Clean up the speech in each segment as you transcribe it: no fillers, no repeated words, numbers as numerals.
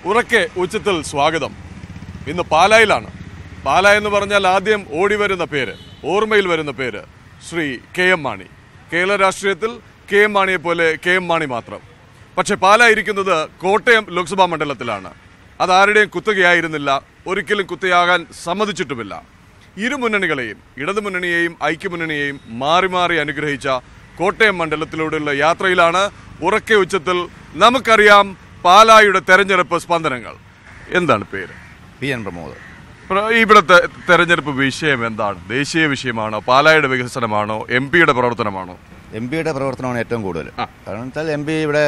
ഉറക്കെ ഉച്ചത്തിൽ സ്വാഗതം. ഇന്ന് പാലായിലാണ്. പാല എന്ന് പറഞ്ഞാൽ ആദ്യം ഓടി വരുന്ന പേര്, ഓർമ്മയിൽ വരുന്ന പേര് ശ്രീ കെ എം മാണി. കേരള രാഷ്ട്രീയത്തിൽ കെ എം മാണിയെ പോലെ കെ എം മാണി മാത്രം. പക്ഷെ പാല ഇരിക്കുന്നത് കോട്ടയം ലോക്സഭാ മണ്ഡലത്തിലാണ്. അതാരുടെയും കുത്തകയായിരുന്നില്ല, ഒരിക്കലും കുത്തയാകാൻ സമ്മതിച്ചിട്ടുമില്ല. ഇരുമുന്നണികളെയും, ഇടതുമുന്നണിയെയും ഐക്യമുന്നണിയെയും മാറി മാറി അനുഗ്രഹിച്ച കോട്ടയം മണ്ഡലത്തിലൂടെയുള്ള യാത്രയിലാണ് ഉറക്കെ ഉച്ചത്തിൽ നമുക്കറിയാം പാലായുടെ തെരഞ്ഞെടുപ്പ് സ്പന്ദനങ്ങൾ. എന്താണ് പേര്? P N Pramod. ഇവിടുത്തെ തെരഞ്ഞെടുപ്പ് വിഷയം എന്താണ്? ദേശീയ വിഷയമാണോ, പാലായുടെ വികസനമാണോ, എം പിയുടെ പ്രവർത്തനമാണോ? എം പിയുടെ പ്രവർത്തനമാണ് ഏറ്റവും കൂടുതൽ. കാരണം വെച്ചാൽ എം പി ഇവിടെ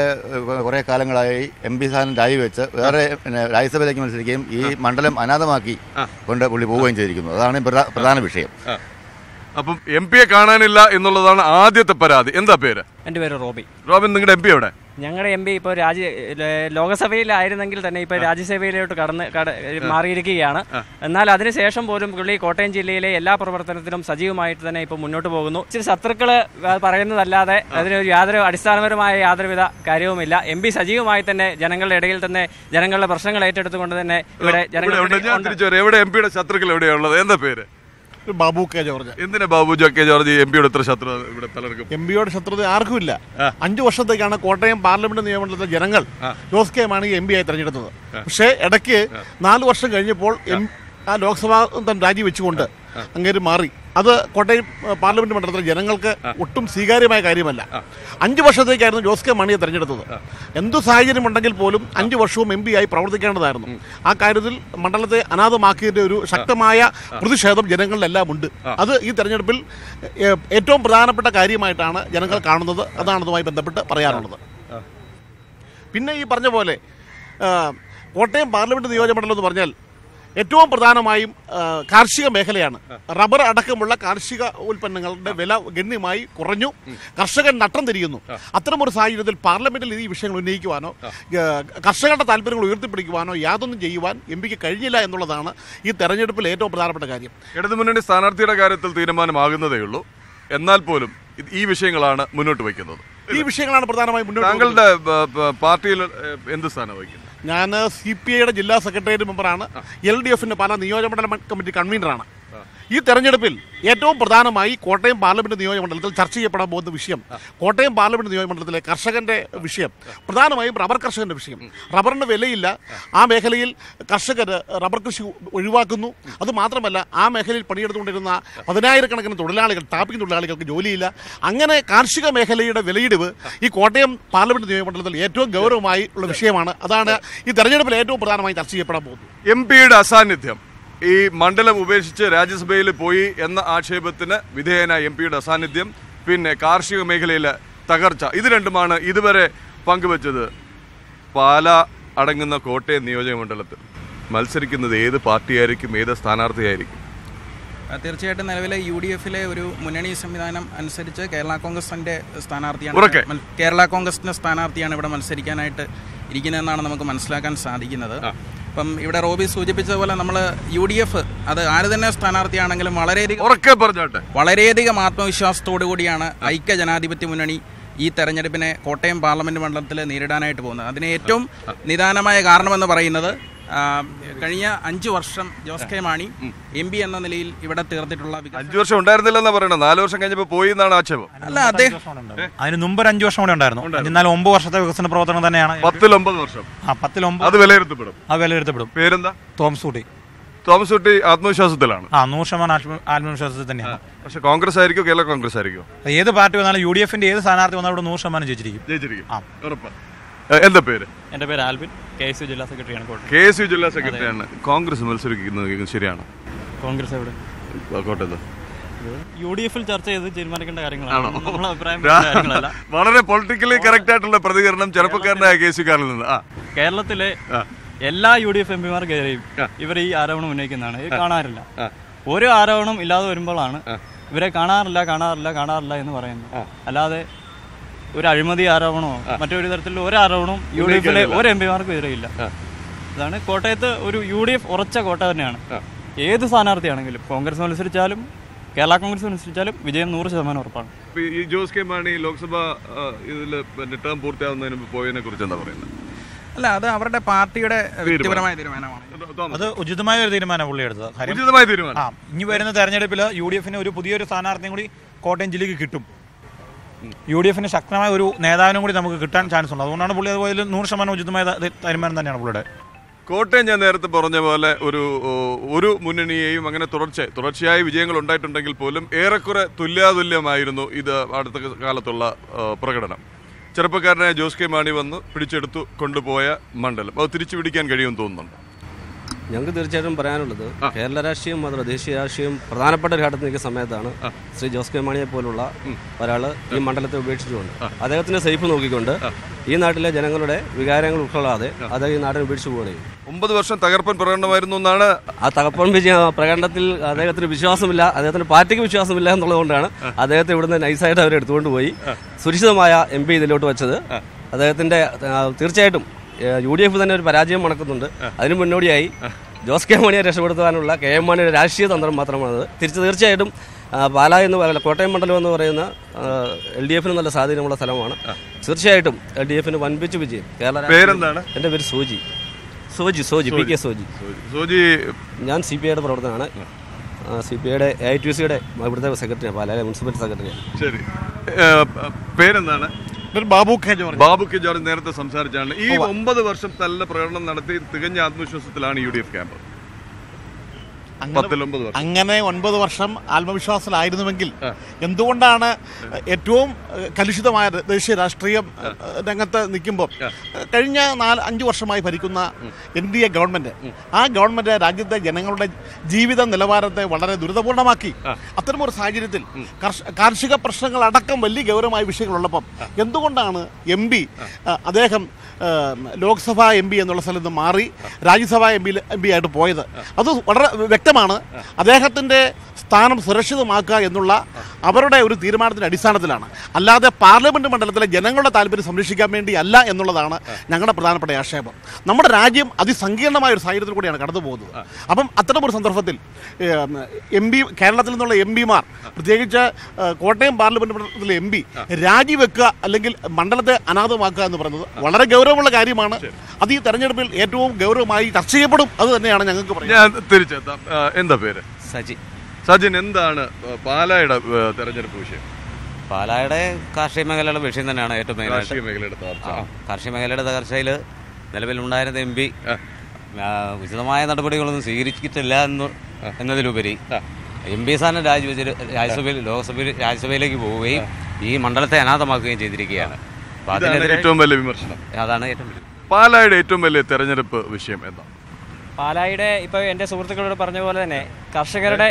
കുറേ കാലങ്ങളായി എം പി സ്ഥാനം രാജിവെച്ച് വേറെ രാജ്യസഭയിലേക്ക് മത്സരിക്കുകയും ഈ മണ്ഡലം അനാഥമാക്കി കൊണ്ട് പുള്ളി പോവുകയും ചെയ്തിരിക്കുന്നു. അതാണ് പ്രധാന വിഷയം. അപ്പം എം പിയെ കാണാനില്ല എന്നുള്ളതാണ് ആദ്യത്തെ പരാതി. എന്താ പേര്? എൻ്റെ പേര് റോബി. റോബിൻ, നിങ്ങളുടെ എം പി എവിടെ? ഞങ്ങളുടെ എം പി ഇപ്പോൾ ലോകസഭയിലായിരുന്നെങ്കിൽ തന്നെ ഇപ്പോൾ രാജ്യസഭയിലോട്ട് മാറിയിരിക്കുകയാണ്. എന്നാൽ അതിനുശേഷം പോലും പുള്ളി കോട്ടയം ജില്ലയിലെ എല്ലാ പ്രവർത്തനത്തിലും സജീവമായിട്ട് തന്നെ ഇപ്പോൾ മുന്നോട്ട് പോകുന്നു. ഇച്ചിരി ശത്രുക്കൾ പറയുന്നതല്ലാതെ അതിന് യാതൊരു അടിസ്ഥാനപരമായ യാതൊരുവിധ കാര്യവുമില്ല. എം പി സജീവമായി തന്നെ ജനങ്ങളുടെ ഇടയിൽ തന്നെ ജനങ്ങളുടെ പ്രശ്നങ്ങൾ ഏറ്റെടുത്തുകൊണ്ട് തന്നെ ഇവിടെ എവിടെ എം പിയുടെ ശത്രുക്കൾ എവിടെയുള്ളത്? എന്താ പേര്? Babu K George. എന്തിനാ ബാബു കെ ജോർജ് എം പിയുടെ ഇത്ര ശത്രു ഇവിടെ പലർക്കും? എം പിയുടെ ശത്രുത ആർക്കുമില്ല. 5 വർഷത്തേക്കാണ് കോട്ടയം പാർലമെന്റ് നിയമമണ്ഡലത്തിലെ ജനങ്ങൾ Jose K Mani M P ആയി തെരഞ്ഞെടുത്തത്. പക്ഷേ ഇടയ്ക്ക് 4 വർഷം കഴിഞ്ഞപ്പോൾ ആ ലോക്സഭാ രാജിവെച്ചുകൊണ്ട് അങ്ങേര് മാറി. അത് കോട്ടയം പാർലമെന്റ് മണ്ഡലത്തിലെ ജനങ്ങൾക്ക് ഒട്ടും സ്വീകാര്യമായ കാര്യമല്ല. 5 വർഷത്തേക്കായിരുന്നു ജോസ് കെ മാണിയെ തെരഞ്ഞെടുത്തത്. എന്തു സാഹചര്യം ഉണ്ടെങ്കിൽ പോലും 5 വർഷവും എം പി ആയി പ്രവർത്തിക്കേണ്ടതായിരുന്നു. ആ കാര്യത്തിൽ മണ്ഡലത്തെ അനാഥമാക്കിയതിന്റെ ഒരു ശക്തമായ പ്രതിഷേധം ജനങ്ങളിലെല്ലാം ഉണ്ട്. അത് ഈ തെരഞ്ഞെടുപ്പിൽ ഏറ്റവും പ്രധാനപ്പെട്ട കാര്യമായിട്ടാണ് ജനങ്ങൾ കാണുന്നത്. അതാണ് അതുമായി ബന്ധപ്പെട്ട് പറയാനുള്ളത്. പിന്നെ ഈ പറഞ്ഞ പോലെ കോട്ടയം പാർലമെന്റ് നിയോജകമണ്ഡലം എന്ന് പറഞ്ഞാൽ ഏറ്റവും പ്രധാനമായും കാർഷിക മേഖലയാണ്. റബ്ബർ അടക്കമുള്ള കാർഷിക ഉൽപ്പന്നങ്ങളുടെ വില ഗണ്യമായി കുറഞ്ഞു. കർഷകൻ നട്ടം തിരിയുന്നു. അത്തരമൊരു സാഹചര്യത്തിൽ പാർലമെന്റിൽ ഈ വിഷയങ്ങൾ ഉന്നയിക്കുവാനോ കർഷകരുടെ താല്പര്യങ്ങൾ ഉയർത്തിപ്പിടിക്കുവാനോ യാതൊന്നും ചെയ്യുവാൻ എം പിക്ക് കഴിഞ്ഞില്ല എന്നുള്ളതാണ് ഈ തെരഞ്ഞെടുപ്പിൽ ഏറ്റവും പ്രധാനപ്പെട്ട കാര്യം. ഇടതുമുന്നണി സ്ഥാനാർത്ഥിയുടെ കാര്യത്തിൽ തീരുമാനമാകുന്നതേ ഉള്ളൂ. എന്നാൽ പോലും ഈ വിഷയങ്ങളാണ് മുന്നോട്ട് വയ്ക്കുന്നത്. ഈ വിഷയങ്ങളാണ് പ്രധാനമായും മുന്നോട്ട്. താങ്കളുടെ പാർട്ടിയിൽ എന്ത് സ്ഥാനം വഹിക്കുന്നത്? ഞാൻ CPIയുടെ ജില്ലാ സെക്രട്ടേറിയറ്റ് മെമ്പറാണ്. LDFന്റെ പാലാ നിയോജകമണ്ഡലം കമ്മിറ്റി കൺവീനറാണ്. ഈ തെരഞ്ഞെടുപ്പിൽ ഏറ്റവും പ്രധാനമായി കോട്ടയം പാർലമെന്റ് നിയോജകമണ്ഡലത്തിൽ ചർച്ച ചെയ്യപ്പെടാൻ പോകുന്ന വിഷയം കോട്ടയം പാർലമെന്റ് നിയോജകമണ്ഡലത്തിലെ കർഷകന്റെ വിഷയം, പ്രധാനമായും റബ്ബർ കർഷകന്റെ വിഷയം. റബ്ബറിന് വിലയില്ല. ആ മേഖലയിൽ കർഷകർ റബ്ബർ കൃഷി ഒഴിവാക്കുന്നു. അതുമാത്രമല്ല, ആ മേഖലയിൽ പണിയെടുത്തുകൊണ്ടിരുന്ന 10,000-കണക്കിന് തൊഴിലാളികൾ, ടാപ്പിംഗ് തൊഴിലാളികൾക്ക് ജോലിയില്ല. അങ്ങനെ കാർഷിക മേഖലയുടെ വിലയിടിവ് ഈ കോട്ടയം പാർലമെന്റ് നിയോജകമണ്ഡലത്തിൽ ഏറ്റവും ഗൗരവമായി ഉള്ള വിഷയമാണ്. അതാണ് ഈ തെരഞ്ഞെടുപ്പിൽ ഏറ്റവും പ്രധാനമായി ചർച്ച ചെയ്യപ്പെടാൻ പോകുന്നത്. എം പിയുടെ അസാന്നിധ്യം, ഈ മണ്ഡലം ഉപേക്ഷിച്ച് രാജ്യസഭയിൽ പോയി എന്ന ആക്ഷേപത്തിന് വിധേയനായ എം പിയുടെ അസാന്നിധ്യം, പിന്നെ കാർഷിക മേഖലയിലെ തകർച്ച, ഇത് രണ്ടുമാണ് ഇതുവരെ പങ്കുവച്ചത്. പാല അടങ്ങുന്ന കോട്ടയം നിയോജക മണ്ഡലത്തിൽ മത്സരിക്കുന്നത് ഏത് പാർട്ടിയായിരിക്കും, ഏത് സ്ഥാനാർത്ഥിയായിരിക്കും? തീർച്ചയായിട്ടും നിലവിലെ UDFലെ ഒരു മുന്നണി സംവിധാനം അനുസരിച്ച് കേരള കോൺഗ്രസിന്റെ സ്ഥാനാർത്ഥിയാണ് ഇവിടെ മത്സരിക്കാനായിട്ട് ഇരിക്കുന്നതെന്നാണ് നമുക്ക് മനസ്സിലാക്കാൻ സാധിക്കുന്നത്. അപ്പം ഇവിടെ റോബി സൂചിപ്പിച്ചതുപോലെ നമ്മൾ UDF അത് ആര് തന്നെ സ്ഥാനാർത്ഥിയാണെങ്കിലും വളരെയധികം ആത്മവിശ്വാസത്തോടു കൂടിയാണ് ഐക്യ ജനാധിപത്യ മുന്നണി ഈ തെരഞ്ഞെടുപ്പിനെ കോട്ടയം പാർലമെന്റ് മണ്ഡലത്തിൽ നേരിടാനായിട്ട് പോകുന്നത്. അതിന് ഏറ്റവും നിദാനമായ കാരണമെന്ന് പറയുന്നത് കഴിഞ്ഞ 5 വർഷം ജോസ് കെ മാണി MP എന്ന നിലയിൽ ഇവിടെ തീർത്തിട്ടുള്ള 5 വർഷം ഉണ്ടായിരുന്നില്ലെന്നാ പറയുന്നത്. 4 വർഷം കഴിഞ്ഞപ്പോൾ പോയി എന്നാണ് ആക്ഷേപം. അല്ല, അദ്ദേഹം അതിന് മുമ്പ് 5 വർഷം കൂടെ ഉണ്ടായിരുന്നു. എന്നാൽ 9 വർഷത്തെ വികസന പ്രവർത്തനം തന്നെയാണ്. 10-9 വർഷം. 10-9 അത് വിലയിരുത്തപ്പെടും. പേരെന്താ? തോമസ് കുട്ടി ആത്മവിശ്വാസത്തിലാണ്. 100% ആത്മവിശ്വാസത്തിൽ തന്നെയാണ്. പക്ഷെ കോൺഗ്രസ് ആയിരിക്കും, കേരള കോൺഗ്രസ് ആയിരിക്കും, ഏത് പാർട്ടി വന്നാലും UDFന്റെ ഏത് സ്ഥാനാർത്ഥി വന്നാലും 100% ജയിച്ചിരിക്കും. എന്താ പേര്? എൻ്റെ പേര് ആൽബിൻ. KSU ജില്ലാ സെക്രട്ടറിയാണ്. KSU ജില്ലാ സെക്രട്ടറിയാണ്. കോൺഗ്രസ് മത്സരിക്കുന്നത് ശരിയാണ്? കോൺഗ്രസ് എവിടെ? കോട്ടയത്ത്. UDFൽ ചർച്ച ചെയ്ത് തീരുമാനിക്കേണ്ട കാര്യങ്ങളാണ്. വളരെ പൊളിറ്റിക്കലി കറക്റ്റ് ആയിട്ടുള്ള പ്രതികരണം ചെറുപ്പക്കാരനായ KSUക്കാരിൽ നിന്ന്. കേരളത്തിലെ എല്ലാ UDF MPമാർക്കെതിരെയും ഇവർ ഈ ആരോപണം ഉന്നയിക്കുന്നതാണ്. ഇത് കാണാറില്ല. ഒരു ആരോപണം ഇല്ലാതെ വരുമ്പോഴാണ് ഇവരെ കാണാറില്ല എന്ന് പറയുന്നത്. അല്ലാതെ ഒരു അഴിമതി ആരോപണമോ മറ്റൊരു തരത്തിലുള്ള ഒരു ആരോപണവും UDFലെ ഒരു MPമാർക്കും എതിരെയില്ല. അതാണ് കോട്ടയത്ത് ഒരു UDF ഉറച്ച കോട്ട തന്നെയാണ്. ഏത് സ്ഥാനാർത്ഥിയാണെങ്കിലും കോൺഗ്രസ് മത്സരിച്ചാലും കേരള കോൺഗ്രസ് മത്സരിച്ചാലും വിജയം 100% ഉറപ്പാണ്. ഈ ജോസ് കെ മാണി ലോക്സഭ ഇതിൽ ടേം പൂർത്തിയാവുന്നതിന് മുമ്പ് പോയതിനെ കുറിച്ച് എന്താ പറയുന്നത്? അല്ല, അത് അവരുടെ പാർട്ടിയുടെ വ്യക്തിപരമായ തീരുമാനമാണ്. അത് ഉചിതമായ ഒരു തീരുമാനമാണ് പുള്ളി എടുത്തത്. ഉചിതമായ തീരുമാനം. ഇനി വരുന്ന തെരഞ്ഞെടുപ്പിൽ UDF ഒരു പുതിയൊരു സ്ഥാനാർത്ഥിയും കൂടി കോട്ടയം ജില്ലയ്ക്ക് കിട്ടും. UDF ശക്തമായ ഒരു നേതാവിനും കൂടി നമുക്ക് കിട്ടാൻ ചാൻസ് ഉണ്ട്. അതുകൊണ്ടാണ് പുള്ളി അതുപോലെ 100% ഉചിതമായ തീരുമാനം തന്നെയാണ് പുള്ളിയുടെ. കോട്ടയം ഞാൻ നേരത്തെ പറഞ്ഞ പോലെ ഒരു മുന്നണിയെയും അങ്ങനെ തുടർച്ചയായ വിജയങ്ങൾ ഉണ്ടായിട്ടുണ്ടെങ്കിൽ പോലും ഏറെക്കുറെ തുല്യാതുല്യമായിരുന്നു ഇത് അടുത്ത കാലത്തുള്ള പ്രകടനം. ചെറുപ്പക്കാരനായ ജോസ് കെ മാണി വന്ന് പിടിച്ചെടുത്തു കൊണ്ടുപോയ മണ്ഡലം അത് തിരിച്ചു പിടിക്കാൻ കഴിയുമെന്ന് തോന്നുന്നുണ്ട്. ഞങ്ങൾക്ക് തീർച്ചയായിട്ടും പറയാനുള്ളത് കേരള രാഷ്ട്രീയം മാത്രം ദേശീയ രാഷ്ട്രീയം പ്രധാനപ്പെട്ട ഒരു ഘട്ടത്തിൽ നിൽക്കുന്ന സമയത്താണ് ശ്രീ ജോസ് കെ മാണിയെ പോലുള്ള ഒരാൾ ഈ മണ്ഡലത്തെ ഉപേക്ഷിച്ചുകൊണ്ട് അദ്ദേഹത്തിന്റെ സേഫ് നോക്കിക്കൊണ്ട് ഈ നാട്ടിലെ ജനങ്ങളുടെ വികാരങ്ങൾ ഉൾക്കൊള്ളാതെ അദ്ദേഹം ഈ നാടിനെ ഉപേക്ഷിച്ചു പോവുകയും 9 വർഷം തകർപ്പൻ പ്രകടനമായിരുന്നു എന്നാണ്. ആ തകർപ്പൻ പ്രകടനത്തിൽ അദ്ദേഹത്തിന് വിശ്വാസമില്ല, അദ്ദേഹത്തിന്റെ പാർട്ടിക്ക് വിശ്വാസമില്ല എന്നുള്ളതുകൊണ്ടാണ് അദ്ദേഹത്തെ ഇവിടുന്ന് നൈസായിട്ട് അവരെ എടുത്തുകൊണ്ട് പോയി സുരക്ഷിതമായ MP ഇതിലോട്ട് വെച്ചത്. അദ്ദേഹത്തിന്റെ തീർച്ചയായിട്ടും UDF തന്നെ ഒരു പരാജയം മണക്കുന്നുണ്ട്. അതിന് മുന്നോടിയായി ജോസ് കെ മാണിയെ രക്ഷപ്പെടുത്താനുള്ള KM മാണിയുടെ രാഷ്ട്രീയ തന്ത്രം മാത്രമാണത്. തീർച്ചയായിട്ടും പാലാ എന്ന് പറയുന്ന കോട്ടയം മണ്ഡലം എന്ന് പറയുന്ന LDF നല്ല സ്വാധീനമുള്ള സ്ഥലമാണ്. തീർച്ചയായിട്ടും LDF വൻപിച്ച് വിജയം. പേരെന്താണ്? എൻ്റെ പേര് സോജി PK സോജി. ഞാൻ CPIയുടെ പ്രവർത്തനമാണ്. CPIയുടെ AITUCയുടെ ഇവിടുത്തെ സെക്രട്ടറിയാണ്, പാലാ മുനിസിപ്പൽ സെക്രട്ടറിയാണ്. ശരി, പേരെന്താണ്? Babu K George. നേരത്തെ സംസാരിച്ചാണ്. ഈ 9 വർഷം നല്ല പ്രകടനം നടത്തി തികഞ്ഞ ആത്മവിശ്വാസത്തിലാണ് UDF ക്യാമ്പ്. അങ്ങനെ 9 വർഷം ആത്മവിശ്വാസത്തിലായിരുന്നുവെങ്കിൽ എന്തുകൊണ്ടാണ് ഏറ്റവും കലുഷിതമായ ദേശീയ രാഷ്ട്രീയം രംഗത്ത് നിൽക്കുമ്പോൾ കഴിഞ്ഞ 4-5 വർഷമായി ഭരിക്കുന്ന NDA ഗവൺമെന്റ്, ആ ഗവൺമെന്റ് രാജ്യത്തെ ജനങ്ങളുടെ ജീവിത നിലവാരത്തെ വളരെ ദുരിതപൂർണമാക്കി. അത്തരമൊരു സാഹചര്യത്തിൽ കാർഷിക പ്രശ്നങ്ങളടക്കം വലിയ ഗൗരവമായ വിഷയങ്ങളുള്ളപ്പം എന്തുകൊണ്ടാണ് MP അദ്ദേഹം ലോക്സഭാ MP എന്നുള്ള സ്ഥലത്ത് നിന്ന് മാറി രാജ്യസഭാ MP ആയിട്ട് പോയത്? അത് വളരെ വ്യക്തമാണ്. അദ്ദേഹത്തിൻ്റെ സ്ഥാനം സുരക്ഷിതമാക്കുക എന്നുള്ള അവരുടെ ഒരു തീരുമാനത്തിൻ്റെ അടിസ്ഥാനത്തിലാണ്, അല്ലാതെ പാർലമെൻറ്റ് മണ്ഡലത്തിലെ ജനങ്ങളുടെ താല്പര്യം സംരക്ഷിക്കാൻ വേണ്ടി അല്ല എന്നുള്ളതാണ് ഞങ്ങളുടെ പ്രധാനപ്പെട്ട ആക്ഷേപം. നമ്മുടെ രാജ്യം അതിസങ്കീർണമായ ഒരു സാഹചര്യത്തിൽ കൂടിയാണ് കടന്നു പോകുന്നത്. അപ്പം അത്തരമൊരു സന്ദർഭത്തിൽ കേരളത്തിൽ നിന്നുള്ള MP-മാർ, പ്രത്യേകിച്ച് കോട്ടയം പാർലമെൻറ്റ് മണ്ഡലത്തിലെ MP രാജിവെക്കുക അല്ലെങ്കിൽ മണ്ഡലത്തെ അനാഥമാക്കുക എന്ന് പറയുന്നത് വളരെ ഗൗരവമുള്ള കാര്യമാണ്. അത് ഈ തെരഞ്ഞെടുപ്പിൽ ഏറ്റവും ഗൗരവമായി ചർച്ച ചെയ്യപ്പെടും. അത് തന്നെയാണ് ഞങ്ങൾക്ക് പറയാം. തിരിച്ചെത്താം. എന്താ പേര്? സജിൻ. എന്താണ് പാലായുടെ തെരഞ്ഞെടുപ്പ് വിഷയം? പാലായുടെ കാർഷിക മേഖലയുടെ വിഷയം തന്നെയാണ് ഏറ്റവും മെയിൻ. കാർഷിക മേഖലയുടെ തകർച്ചയിൽ നിലവിലുണ്ടായിരുന്ന MP ഉചിതമായ നടപടികളൊന്നും സ്വീകരിച്ചിട്ടില്ല എന്നതിലുപരി MP സ്ഥാനം രാജിവെച്ച് രാജ്യസഭയിലേക്ക് പോവുകയും ഈ മണ്ഡലത്തെ അനാഥമാക്കുകയും ചെയ്തിരിക്കുകയാണ്. ഏറ്റവും വലിയ വിമർശനം അതാണ്. ഏറ്റവും വലിയ പാലായുടെ ഏറ്റവും വലിയ തെരഞ്ഞെടുപ്പ് വിഷയം എന്താണ്? പാലായുടെ ഇപ്പോൾ എൻ്റെ സുഹൃത്തുക്കളോട് പറഞ്ഞ പോലെ തന്നെ കർഷകരുടെ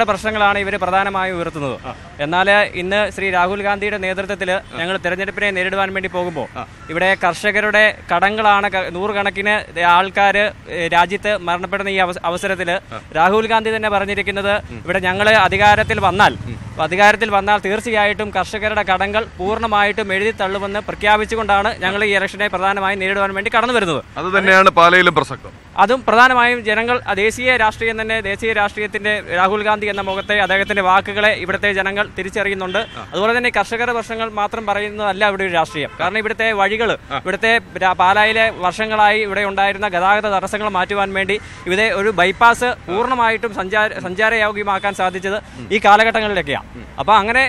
പ്രശ്നങ്ങളാണ് ഇവർ പ്രധാനമായും ഉയർത്തുന്നത്. എന്നാൽ ഇന്ന് ശ്രീ രാഹുൽ ഗാന്ധിയുടെ നേതൃത്വത്തിൽ ഞങ്ങൾ തെരഞ്ഞെടുപ്പിനെ നേരിടുവാൻ വേണ്ടി പോകുമ്പോൾ ഇവിടെ കർഷകരുടെ കടങ്ങളാണ് നൂറുകണക്കിന് ആൾക്കാർ രാജ്യത്ത് മരണപ്പെടുന്ന ഈ അവസരത്തിൽ രാഹുൽ ഗാന്ധി തന്നെ പറഞ്ഞിരിക്കുന്നത് ഇവിടെ ഞങ്ങൾ അധികാരത്തിൽ വന്നാൽ തീർച്ചയായിട്ടും കർഷകരുടെ കടങ്ങൾ പൂർണ്ണമായിട്ടും എഴുതി തള്ളുമെന്ന് പ്രഖ്യാപിച്ചുകൊണ്ടാണ് ഞങ്ങൾ ഈ ഇലക്ഷനെ പ്രധാനമായും നേരിടുവാൻ വേണ്ടി കടന്നു വരുന്നത്. അത് തന്നെയാണ് പാലയിലും പ്രസക്തം. അതും പ്രധാനമായും ജനങ്ങൾ ദേശീയ രാഷ്ട്രീയത്തിന്റെ രാഹുൽ ഗാന്ധി എന്ന മുഖത്തെ അദ്ദേഹത്തിന്റെ വാക്കുകളെ ഇവിടുത്തെ ജനങ്ങൾ തിരിച്ചറിയുന്നുണ്ട്. അതുപോലെ തന്നെ കർഷകരുടെ പ്രശ്നങ്ങൾ മാത്രം പറയുന്നതല്ല ഇവിടെ ഒരു രാഷ്ട്രീയം. കാരണം ഇവിടുത്തെ വഴികൾ, ഇവിടുത്തെ പാലായിലെ വർഷങ്ങളായി ഇവിടെ ഉണ്ടായിരുന്ന ഗതാഗത തടസ്സങ്ങൾ മാറ്റുവാൻ വേണ്ടി ഇവിടെ ഒരു ബൈപ്പാസ് പൂർണ്ണമായിട്ടും സഞ്ചാരയോഗ്യമാക്കാൻ സാധിച്ചത് ഈ കാലഘട്ടങ്ങളിലൊക്കെയാണ്. അപ്പോൾ അങ്ങനെ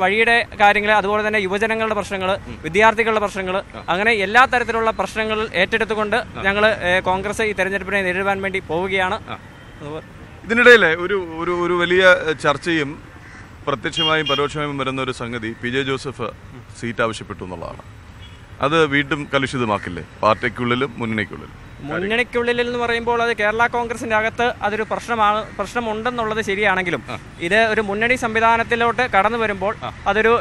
വഴിയുടെ കാര്യങ്ങൾ, അതുപോലെ തന്നെ യുവജനങ്ങളുടെ പ്രശ്നങ്ങൾ, വിദ്യാർത്ഥികളുടെ പ്രശ്നങ്ങൾ, അങ്ങനെ എല്ലാ തരത്തിലുള്ള പ്രശ്നങ്ങൾ ഏറ്റെടുത്തുകൊണ്ട് ഞങ്ങൾ കോൺഗ്രസ് ഈ തെരഞ്ഞെടുപ്പിനെ നേരിടുവാൻ വേണ്ടി പോവുകയാണ്. ഇതിനിടയിലെ ഒരു വലിയ ചർച്ചയും പ്രത്യക്ഷമായും പരോക്ഷമായും വരുന്ന ഒരു സംഗതി PJ ജോസഫ് സീറ്റ് ആവശ്യപ്പെട്ടു എന്നുള്ളതാണ്. അത് വീണ്ടും കലുഷിതമാക്കില്ലേ പാർട്ടിക്കുള്ളിലും മുന്നണിക്കുള്ളിലും? മുന്നണിക്കുള്ളിൽ എന്ന് പറയുമ്പോൾ അത് കേരള കോൺഗ്രസിന്റെ അകത്ത് അതൊരു പ്രശ്നമുണ്ടെന്നുള്ളത് ശരിയാണെങ്കിലും ഇത് ഒരു മുന്നണി സംവിധാനത്തിലോട്ട് കടന്നു വരുമ്പോൾ അതൊരു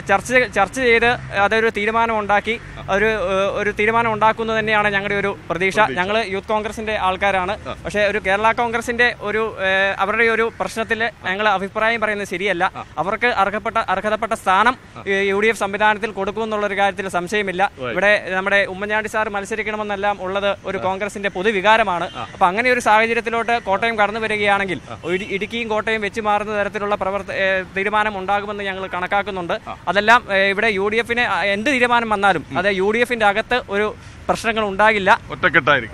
ചർച്ച ചെയ്ത് അതൊരു തീരുമാനം ഉണ്ടാക്കുന്നത് തന്നെയാണ് ഞങ്ങളുടെ ഒരു പ്രതീക്ഷ. ഞങ്ങൾ യൂത്ത് കോൺഗ്രസിന്റെ ആൾക്കാരാണ്. പക്ഷേ ഒരു കേരള കോൺഗ്രസിന്റെ അവരുടെ ഒരു പ്രശ്നത്തിൽ ഞങ്ങൾ അഭിപ്രായം പറയുന്നത് ശരിയല്ല. അവർക്ക് അർഹതപ്പെട്ട സ്ഥാനം UDF സംവിധാനത്തിൽ കൊടുക്കുമെന്നുള്ളൊരു കാര്യത്തിൽ സംശയമില്ല. ഇവിടെ നമ്മുടെ ഉമ്മൻചാണ്ടി സാർ മത്സരിക്കണമെന്നെല്ലാം ഉള്ളത് ഒരു കോൺഗ്രസിന്റെ പൊതുവികാരമാണ്. അപ്പോൾ അങ്ങനെ ഒരു സാഹചര്യത്തിലോട്ട് കോട്ടയം കടന്നു വരികയാണെങ്കിൽ ഇടുക്കിയും കോട്ടയം വെച്ച് മാറുന്ന തരത്തിലുള്ള തീരുമാനം ഉണ്ടാകുമെന്ന് ഞങ്ങൾ കണക്കാക്കുന്നുണ്ട്. അതെല്ലാം ഇവിടെ UDFന് എന്ത് തീരുമാനം വന്നാലും അത് UDFന്റെ അകത്ത് ഒരു പ്രശ്നങ്ങൾ ഉണ്ടാകില്ല,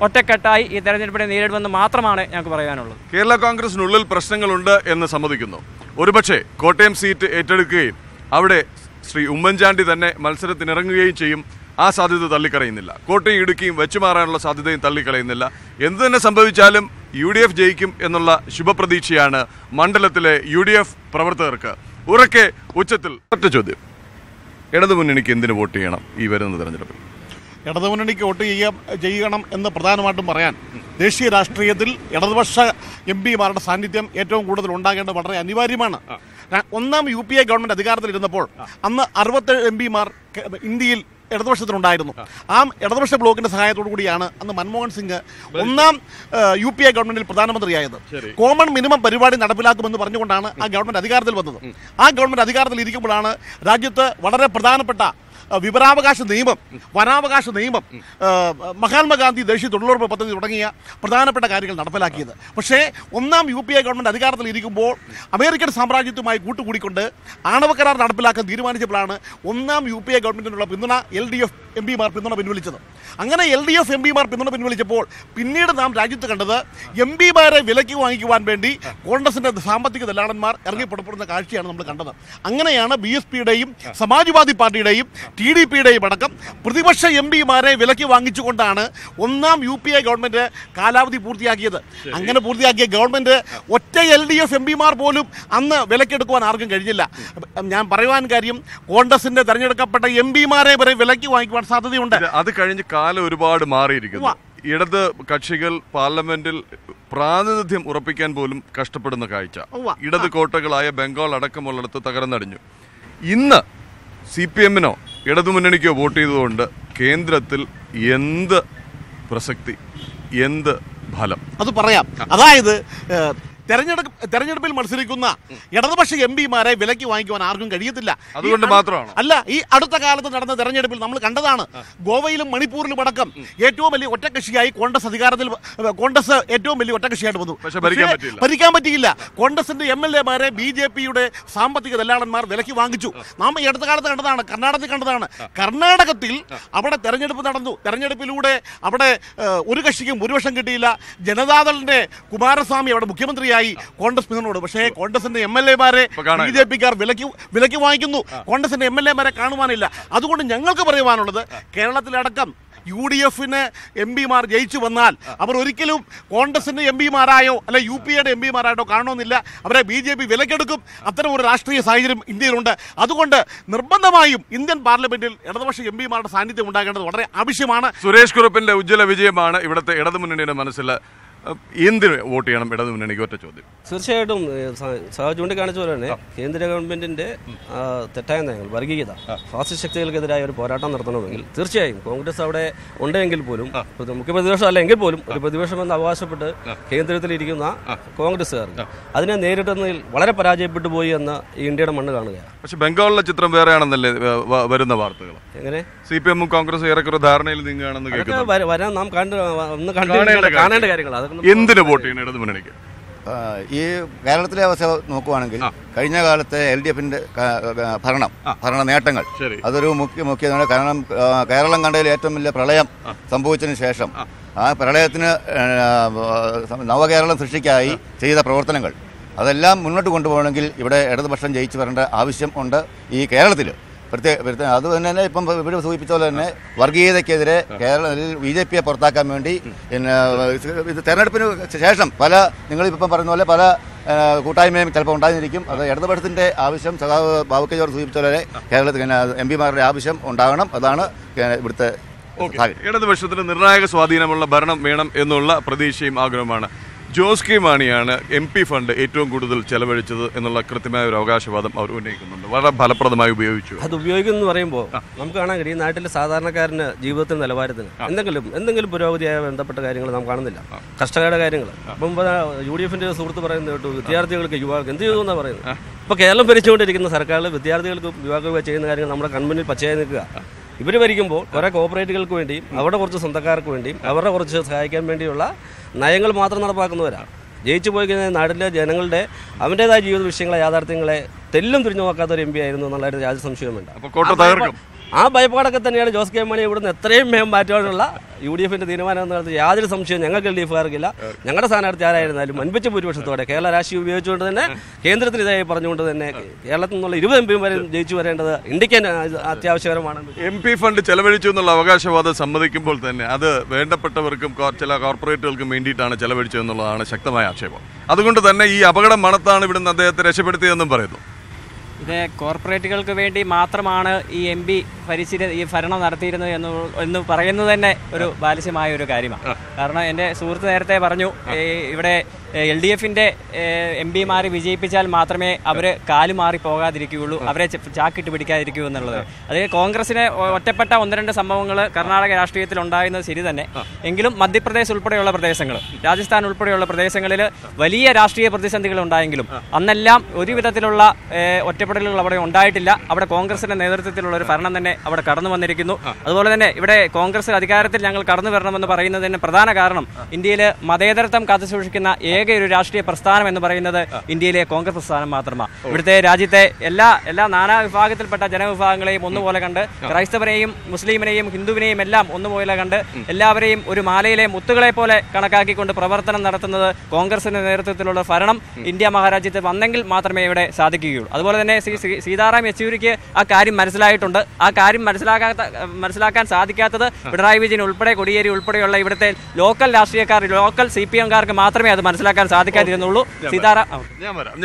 ഒറ്റക്കെട്ടായി ഈ തെരഞ്ഞെടുപ്പിനെ നേരിടുമെന്ന് മാത്രമാണ് ഞങ്ങൾക്ക് പറയാനുള്ളത്. കേരള കോൺഗ്രസിനുള്ളിൽ പ്രശ്നങ്ങളുണ്ട് എന്ന് സമ്മതിക്കുന്നു. ഒരുപക്ഷെ കോട്ടയം സീറ്റ് ഏറ്റെടുക്കുകയും അവിടെ ശ്രീ ഉമ്മൻചാണ്ടി തന്നെ മത്സരത്തിനിറങ്ങുകയും ചെയ്യും. ആ സാധ്യത തള്ളിക്കളയുന്നില്ല. കോട്ടയം ഇടുക്കിയും വെച്ചുമാറാനുള്ള സാധ്യതയും തള്ളിക്കളയുന്നില്ല. എന്ത് തന്നെ സംഭവിച്ചാലും UDF ജയിക്കും എന്നുള്ള ശുഭപ്രതീക്ഷയാണ് മണ്ഡലത്തിലെ UDF പ്രവർത്തകർക്ക്. ഉറക്കെ ഉച്ചത്തിൽ ഒറ്റ ചോദ്യം, ഇടതുമുന്നണിക്ക് എന്തിനു വോട്ട് ചെയ്യണം ഈ വരുന്ന തെരഞ്ഞെടുപ്പിൽ? ഇടതുമുന്നണിക്ക് വോട്ട് ചെയ്യണം എന്ന് പ്രധാനമായിട്ടും പറയാൻ ദേശീയ രാഷ്ട്രീയത്തിൽ ഇടതുപക്ഷ MP-മാരുടെ സാന്നിധ്യം ഏറ്റവും കൂടുതൽ ഉണ്ടാകേണ്ടത് വളരെ അനിവാര്യമാണ്. ഒന്നാം UPA ഗവൺമെന്റ് അധികാരത്തിലിരുന്നപ്പോൾ അന്ന് 67 MP-മാർ ഇന്ത്യയിൽ ഇടതുപക്ഷത്തിനുണ്ടായിരുന്നു. ആ ഇടതുപക്ഷ ബ്ലോക്കിന്റെ സഹായത്തോടു കൂടിയാണ് അന്ന് മൻമോഹൻ സിംഗ് ഒന്നാം UPA ഗവൺമെന്റിൽ പ്രധാനമന്ത്രിയായത്. കോമൺ മിനിമം പരിപാടി നടപ്പിലാക്കുമെന്ന് പറഞ്ഞുകൊണ്ടാണ് ആ ഗവൺമെന്റ് അധികാരത്തിൽ വന്നത്. ആ ഗവൺമെന്റ് അധികാരത്തിൽ ഇരിക്കുമ്പോഴാണ് രാജ്യത്ത് വളരെ പ്രധാനപ്പെട്ട വിവരാവകാശ നിയമം, വനാവകാശ നിയമം, മഹാത്മാഗാന്ധി ദേശീയ തൊഴിലുറപ്പ് പദ്ധതി തുടങ്ങിയ പ്രധാനപ്പെട്ട കാര്യങ്ങൾ നടപ്പിലാക്കിയത്. പക്ഷേ ഒന്നാം UPA ഗവൺമെന്റ് അധികാരത്തിൽ ഇരിക്കുമ്പോൾ അമേരിക്കൻ സാമ്രാജ്യത്തുമായി കൂട്ടുകൂടിക്കൊണ്ട് ആണവ കരാർ നടപ്പിലാക്കാൻ തീരുമാനിച്ചപ്പോഴാണ് ഒന്നാം UPA ഗവൺമെന്റിനുള്ള പിന്തുണ LDF MP-മാർ പിന്തുണ പിൻവലിച്ചത്. അങ്ങനെ LDF MP-മാർ പിന്തുണ പിൻവലിച്ചപ്പോൾ പിന്നീട് നാം രാജ്യത്ത് കണ്ടത് MP-മാരെ വിലയ്ക്ക് വാങ്ങിക്കുവാൻ വേണ്ടി കോൺഗ്രസിന്റെ സാമ്പത്തിക ദല്ലാളന്മാർ ഇറങ്ങി പുറപ്പെടുന്ന കാഴ്ചയാണ് നമ്മൾ കണ്ടത്. അങ്ങനെയാണ് BSP-യുടെയും സമാജ്വാദി പാർട്ടിയുടെയും TDP-യുടെയും അടക്കം പ്രതിപക്ഷ MP-മാരെ വിലയ്ക്ക് വാങ്ങിച്ചുകൊണ്ടാണ് ഒന്നാം UPA ഗവൺമെന്റ് കാലാവധി പൂർത്തിയാക്കിയത്. അങ്ങനെ പൂർത്തിയാക്കിയ ഗവൺമെന്റ് ഒറ്റ LDF MP-മാർ പോലും അന്ന് വിലക്കെടുക്കുവാൻ ആർക്കും കഴിഞ്ഞില്ല. ഞാൻ പറയുവാൻ കാര്യം കോൺഗ്രസിന്റെ തെരഞ്ഞെടുക്കപ്പെട്ട MP-മാരെ വരെ വിലയ്ക്ക് വാങ്ങിക്കുവാൻ സാധ്യതയുണ്ട്. അത് കഴിഞ്ഞ് കാലം ഒരുപാട് മാറിയിരിക്കുന്നു. ഇടത് കക്ഷികൾ പാർലമെന്റിൽ പ്രാതിനിധ്യം ഉറപ്പിക്കാൻ പോലും കഷ്ടപ്പെടുന്ന കാഴ്ച ഇടത് കോട്ടകളായ ബംഗാൾ അടക്കമുള്ളിടത്ത് തകർന്നടിഞ്ഞു. ഇന്ന് CPM-നോ ഇടതുമുന്നണിക്കോ വോട്ട് ചെയ്തതുകൊണ്ട് കേന്ദ്രത്തിൽ എന്ത് പ്രസക്തി, എന്ത് ഫലം? അത് പറയാം. അതായത് തെരഞ്ഞെടുപ്പിൽ മത്സരിക്കുന്ന ഇടതുപക്ഷ MP-മാരെ വിലയ്ക്ക് വാങ്ങിക്കുവാൻ ആർക്കും കഴിയത്തില്ല. അതുകൊണ്ട് മാത്രമാണ് അല്ല, ഈ അടുത്ത കാലത്ത് നടന്ന തെരഞ്ഞെടുപ്പിൽ നമ്മൾ കണ്ടതാണ്. ഗോവയിലും മണിപ്പൂരിലും അടക്കം ഏറ്റവും വലിയ ഒറ്റക്കക്ഷിയായി കോൺഗ്രസ് ഏറ്റവും വലിയ ഒറ്റക്കക്ഷിയായിട്ട് വന്നു. ഭരിക്കാൻ പറ്റിയില്ല. കോൺഗ്രസിന്റെ MLA-മാരെ BJP-യുടെ സാമ്പത്തിക ദല്ലാളന്മാർ വിലയ്ക്ക് വാങ്ങിച്ചു. നാം ഈ അടുത്ത കാലത്ത് കണ്ടതാണ്, കർണാടകത്തിൽ കണ്ടതാണ്. കർണാടകത്തിൽ അവിടെ തെരഞ്ഞെടുപ്പ് നടന്നു. തെരഞ്ഞെടുപ്പിലൂടെ അവിടെ ഒരു കക്ഷിക്കും ഭൂരിപക്ഷം കിട്ടിയില്ല. ജനതാദളിന്റെ കുമാരസ്വാമി അവിടെ മുഖ്യമന്ത്രിയായി കോൺഗ്രസ് പിന്തുണയോട്. പക്ഷേ കോൺഗ്രസിന്റെ MLA-മാരെ BJP-ക്കാർ വിലയ്ക്ക് വാങ്ങിക്കുന്നു. കോൺഗ്രസിന്റെ MLA-മാരെ കാണുവാനില്ല. അതുകൊണ്ട് ഞങ്ങൾക്ക് പറയുവാനുള്ളത്, കേരളത്തിലടക്കം UDF-ന് MP-മാർ ജയിച്ചു വന്നാൽ അവർ ഒരിക്കലും കോൺഗ്രസിന്റെ MP-മാരായോ അല്ലെ UPA-യുടെ MP-മാരായിട്ടോ കാണണമെന്നില്ല. അവരെ BJP വിലക്കെടുക്കും. അത്തരം ഒരു രാഷ്ട്രീയ സാഹചര്യം ഇന്ത്യയിലുണ്ട്. അതുകൊണ്ട് നിർബന്ധമായും ഇന്ത്യൻ പാർലമെന്റിൽ ഇടതുപക്ഷ MP-മാരുടെ സാന്നിധ്യം ഉണ്ടാകേണ്ടത് വളരെ ആവശ്യമാണ്. സുരേഷ് കുറുപ്പിന്റെ ഉജ്ജ്വല വിജയമാണ് ഇവിടുത്തെ ഇടതുമുന്നണിയുടെ മനസ്സിൽ. എന്തിന് വോട്ട് ചെയ്യണം ഇടതുമുന്നണിക്ക്? ഒറ്റ ചോദ്യം. തീർച്ചയായിട്ടും ചൂണ്ടിക്കാണിച്ച പോലെ തന്നെ കേന്ദ്ര ഗവൺമെന്റിന്റെ തെറ്റായ നയങ്ങൾ, വർഗീയത, ഫാസിസ്റ്റ് ശക്തികൾക്കെതിരായ ഒരു പോരാട്ടം നടത്തണമെങ്കിൽ തീർച്ചയായും കോൺഗ്രസ് അവിടെ ഉണ്ടെങ്കിൽ പോലും, മുഖ്യ പ്രതിപക്ഷം അല്ലെങ്കിൽ പോലും ഒരു പ്രതിപക്ഷമെന്ന് അവകാശപ്പെട്ട് കേന്ദ്രത്തിലിരിക്കുന്ന കോൺഗ്രസ്സുകാർക്ക് അതിനെ നേരിടുന്നതിൽ വളരെ പരാജയപ്പെട്ടു പോയി എന്ന് ഈ ഇന്ത്യയുടെ മണ്ണ് കാണുകയാണ്. പക്ഷെ ബംഗാളിലെ ചിത്രം വേറെയാണെന്നല്ലേ വരുന്ന വാർത്തകൾ? എങ്ങനെ CPM-ഉം കോൺഗ്രസ് ഏറെക്കുറെ ധാരണയിൽ നീങ്ങുകയാണെന്ന് വരാൻ നാം കാണേണ്ട കാര്യങ്ങളാണ്. എന്തിനു വോട്ട് ചെയ്യണം ഇടതുമുന്നണിക്ക്? ഈ കേരളത്തിലെ അവസ്ഥ നോക്കുവാണെങ്കിൽ കഴിഞ്ഞ കാലത്തെ LDF-ന്റെ ഭരണ നേട്ടങ്ങൾ അതൊരു മുഖ്യമാണ്. കാരണം കേരളം കണ്ടതിൽ ഏറ്റവും വലിയ പ്രളയം സംഭവിച്ചതിന് ശേഷം ആ പ്രളയത്തിന് നവകേരളം സൃഷ്ടിക്കായി ചെയ്ത പ്രവർത്തനങ്ങൾ അതെല്ലാം മുന്നോട്ട് കൊണ്ടുപോകണമെങ്കിൽ ഇവിടെ ഇടതുപക്ഷം ജയിച്ചു വരേണ്ട ആവശ്യം ഉണ്ട് ഈ കേരളത്തിൽ. അത് തന്നെ ഇപ്പം ഇവിടെ സൂചിപ്പിച്ച പോലെ തന്നെ വർഗീയതയ്ക്കെതിരെ കേരളത്തിൽ BJP-യെ പുറത്താക്കാൻ വേണ്ടി പിന്നെ ഇത് തെരഞ്ഞെടുപ്പിന് ശേഷം നിങ്ങളിപ്പം പറയുന്ന പോലെ പല കൂട്ടായ്മയും ചിലപ്പോൾ ഉണ്ടായിരിക്കും. അത് ഇടതുപക്ഷത്തിൻ്റെ ആവശ്യം സഖാവ് ബാബുക്കെ ജോർജ് സൂചിപ്പിച്ച പോലെ കേരളത്തിൽ MP-മാരുടെ ആവശ്യം ഉണ്ടാകണം. അതാണ് ഇവിടുത്തെ ഇടതുപക്ഷത്തിന് നിർണായക സ്വാധീനമുള്ള ഭരണം വേണം എന്നുള്ള പ്രതീക്ഷയും ആഗ്രഹമാണ്. ജോസ് കെ മാണിയാണ് MP ഫണ്ട് ഏറ്റവും കൂടുതൽ ചെലവഴിച്ചത് എന്നുള്ള കൃത്യമായ ഒരു അവകാശവാദം അവർ ഉന്നയിക്കുന്നുണ്ട്. വളരെ ഫലപ്രദമായി ഉപയോഗിച്ചു. അത് ഉപയോഗിക്കുന്നു പറയുമ്പോൾ നമുക്ക് കാണാൻ കഴിയും നാട്ടിലെ സാധാരണക്കാരന് ജീവിതത്തിന്റെ നിലവാരത്തിന് എന്തെങ്കിലും പുരോഗതിയായ ബന്ധപ്പെട്ട കാര്യങ്ങൾ നാം കാണുന്നില്ല. കഷ്ടകാല കാര്യങ്ങൾ അപ്പം UDF-ന്റെ സുഹൃത്ത് പറയുന്നത് കേട്ടു, വിദ്യാർത്ഥികൾക്ക് യുവാക്കൾക്ക് എന്ത് ചെയ്തു എന്നാണ് പറയുന്നത്. ഇപ്പോൾ കേരളം ഭരിച്ചുകൊണ്ടിരിക്കുന്ന സർക്കാരിൽ വിദ്യാർത്ഥികൾക്ക് യുവാക്കൾക്ക് ചെയ്യുന്ന കാര്യങ്ങൾ നമ്മുടെ കൺമുന്നിൽ പച്ചയായി നിൽക്കുക. ഇവർ ഭരിക്കുമ്പോൾ കുറേ കോർപ്പറേറ്റുകൾക്ക് വേണ്ടിയും അവരുടെ കുറച്ച് സ്വന്തക്കാർക്ക് വേണ്ടിയും അവരുടെ കുറച്ച് സഹായിക്കാൻ വേണ്ടിയുള്ള നയങ്ങൾ മാത്രം നടപ്പാക്കുന്നവരാണ്. ജയിച്ചു പോയി കഴിഞ്ഞാൽ നാട്ടിലെ ജനങ്ങളുടെ അവൻ്റേതായ ജീവിത വിഷയങ്ങളെ യാഥാർത്ഥ്യങ്ങളെ തെല്ലും തിരിഞ്ഞു നോക്കാത്ത ഒരു MP ആയിരുന്നു എന്നുള്ളൊരു യാതൊരു സംശയവും വേണ്ട. ആ ഭയപ്പാടൊക്കെ തന്നെയാണ് ജോസ് കെ മാണിയെ ഇവിടുന്ന് എത്രയും വേഗം മാറ്റുവാനുള്ള UDFിൻ്റെ തീരുമാനം എന്ന് പറയുന്നത്. യാതൊരു സംശയവും ഞങ്ങൾക്ക് LDFകാർക്കില്ല. ഞങ്ങളുടെ സ്ഥാനാർത്ഥി ആരായിരുന്നാലും വൻപിച്ച ഭൂരിപക്ഷത്തോടെ കേരള രാഷ്ട്രീയം ഉപയോഗിച്ചുകൊണ്ട് തന്നെ കേന്ദ്രത്തിന് ഇതായി പറഞ്ഞുകൊണ്ട് തന്നെ കേരളത്തിൽ നിന്നുള്ള 20 MP വരെ ജയിച്ചു വരേണ്ടത് ഇന്ത്യക്ക് അത്യാവശ്യകരമാണ്. MP ഫണ്ട് ചെലവഴിച്ചു എന്നുള്ള അവകാശവാദം സമ്മതിക്കുമ്പോൾ തന്നെ അത് വേണ്ടപ്പെട്ടവർക്കും ചില കോർപ്പറേറ്റുകൾക്കും വേണ്ടിയിട്ടാണ് ചെലവഴിച്ചതെന്നുള്ളതാണ് ശക്തമായ ആക്ഷേപം. അതുകൊണ്ട് തന്നെ ഈ അപകടം മണത്താണ് ഇവിടുന്ന് അദ്ദേഹത്തെ രക്ഷപ്പെടുത്തിയതെന്നും പറയുന്നു. ഇത് കോർപ്പറേറ്റുകൾക്ക് വേണ്ടി മാത്രമാണ് ഈ MP ഈ ഭരണം നടത്തിയിരുന്നത് എന്ന് പറയുന്നത് തന്നെ ഒരു ബാലിശമായ ഒരു കാര്യമാണ്. കാരണം എൻ്റെ സുഹൃത്ത് നേരത്തെ പറഞ്ഞു, ഇവിടെ LDFിൻ്റെ MP മാരെ വിജയിപ്പിച്ചാൽ മാത്രമേ അവർ കാലുമാറി പോകാതിരിക്കുകയുള്ളൂ, അവരെ ചാക്കിട്ട് പിടിക്കാതിരിക്കൂ എന്നുള്ളത്. അത് കോൺഗ്രസിന് ഒറ്റപ്പെട്ട 1-2 സംഭവങ്ങൾ കർണാടക രാഷ്ട്രീയത്തിൽ ഉണ്ടായിരുന്നത് ശരി തന്നെ. എങ്കിലും മധ്യപ്രദേശ് ഉൾപ്പെടെയുള്ള പ്രദേശങ്ങൾ, രാജസ്ഥാൻ ഉൾപ്പെടെയുള്ള പ്രദേശങ്ങളിൽ വലിയ രാഷ്ട്രീയ പ്രതിസന്ധികൾ ഉണ്ടായെങ്കിലും അന്നെല്ലാം ഒരു വിധത്തിലുള്ള ഒറ്റപ്പെടലുകൾ അവിടെ ഉണ്ടായിട്ടില്ല. അവിടെ കോൺഗ്രസിന്റെ നേതൃത്വത്തിലുള്ള ഒരു ഭരണം തന്നെ അവിടെ കടന്നു വന്നിരിക്കുന്നു. അതുപോലെ തന്നെ ഇവിടെ കോൺഗ്രസ് അധികാരത്തിൽ ഞങ്ങൾ കടന്നു വരണമെന്ന് പറയുന്നതിന് പ്രധാന കാരണം ഇന്ത്യയിൽ മതേതരത്വം കാത്തുസൂക്ഷിക്കുന്ന ഏക ഒരു രാഷ്ട്രീയ പ്രസ്ഥാനം എന്ന് പറയുന്നത് ഇന്ത്യയിലെ കോൺഗ്രസ് പ്രസ്ഥാനം മാത്രമാണ്. ഇവിടുത്തെ രാജ്യത്തെ എല്ലാ നാനാ വിഭാഗത്തിൽപ്പെട്ട ജനവിഭാഗങ്ങളെയും ഒന്നുപോലെ കണ്ട്, ക്രൈസ്തവരെയും മുസ്ലിമിനെയും ഹിന്ദുവിനെയും എല്ലാം ഒന്നുപോലെ കണ്ട്, എല്ലാവരെയും ഒരു മാലയിലെ മുത്തുകളെ പോലെ കണക്കാക്കിക്കൊണ്ട് പ്രവർത്തനം നടത്തുന്നത് കോൺഗ്രസിന്റെ നേതൃത്വത്തിലുള്ള ഭരണം ഇന്ത്യ മഹാരാജ്യത്ത് വന്നെങ്കിൽ മാത്രമേ ഇവിടെ സാധിക്കുകയുള്ളൂ. അതുപോലെ തന്നെ സീതാറാം യെച്ചൂരിക്ക് ആ കാര്യം മനസ്സിലായിട്ടുണ്ട്. ആ കാര്യം മനസ്സിലാക്കാൻ സാധിക്കാത്തത് പിണറായി വിജയൻ ഉൾപ്പെടെ, കോടിയേരി ഉൾപ്പെടെയുള്ള ഇവിടുത്തെ ലോക്കൽ രാഷ്ട്രീയക്കാർ, ലോക്കൽ CPMകാർക്ക് മാത്രമേ അത് മനസ്സിലാക്കാൻ സാധിക്കാതിരുന്നുള്ളൂ.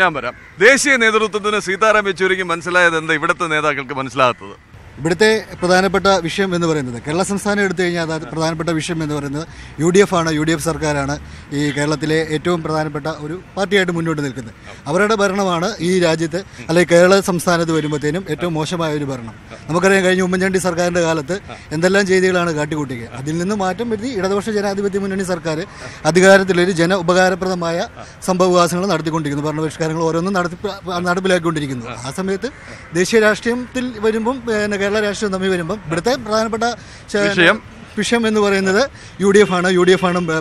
ഞാൻ വരാം. ദേശീയ നേതൃത്വത്തിന് സീതാറാം യെച്ചൂരിക്ക് മനസ്സിലായത് എന്താ ഇവിടുത്തെ നേതാക്കൾക്ക് മനസ്സിലാകാത്തത്? ഇവിടുത്തെ പ്രധാനപ്പെട്ട വിഷയം എന്ന് പറയുന്നത്, കേരള സംസ്ഥാനം എടുത്തു കഴിഞ്ഞാൽ അത് പ്രധാനപ്പെട്ട വിഷയം എന്ന് പറയുന്നത് UDF ആണ്. UDF സർക്കാരാണ് ഈ കേരളത്തിലെ ഏറ്റവും പ്രധാനപ്പെട്ട ഒരു പാർട്ടിയായിട്ട് മുന്നോട്ട് നിൽക്കുന്നത്. അവരുടെ ഭരണമാണ് ഈ രാജ്യത്ത് അല്ലെങ്കിൽ കേരള സംസ്ഥാനത്ത് വരുമ്പോഴത്തേനും ഏറ്റവും മോശമായ ഒരു ഭരണം. നമുക്കറിയാം, കഴിഞ്ഞ ഉമ്മൻചാണ്ടി സർക്കാരിൻ്റെ കാലത്ത് എന്തെല്ലാം ചെയ്തികളാണ് കാട്ടിക്കൂട്ടിക്കുക. അതിൽ നിന്ന് മാറ്റം വരുത്തി ഇടതുപക്ഷ ജനാധിപത്യ മുന്നണി സർക്കാർ അധികാരത്തിലൊരു ഉപകാരപ്രദമായ സംഭവവികാസങ്ങൾ നടത്തിക്കൊണ്ടിരിക്കുന്നു. ഭരണപരിഷ്കാരങ്ങൾ ഓരോന്നും നടപ്പിലാക്കിക്കൊണ്ടിരിക്കുന്നു. ആ സമയത്ത് ദേശീയ രാഷ്ട്രീയത്തിൽ വരുമ്പം കേരള രാഷ്ട്രീയം തമ്മിൽ വരുമ്പം ഇവിടുത്തെ പ്രധാനപ്പെട്ട വിഷയം എന്ന് പറയുന്നത് UDF ആണ്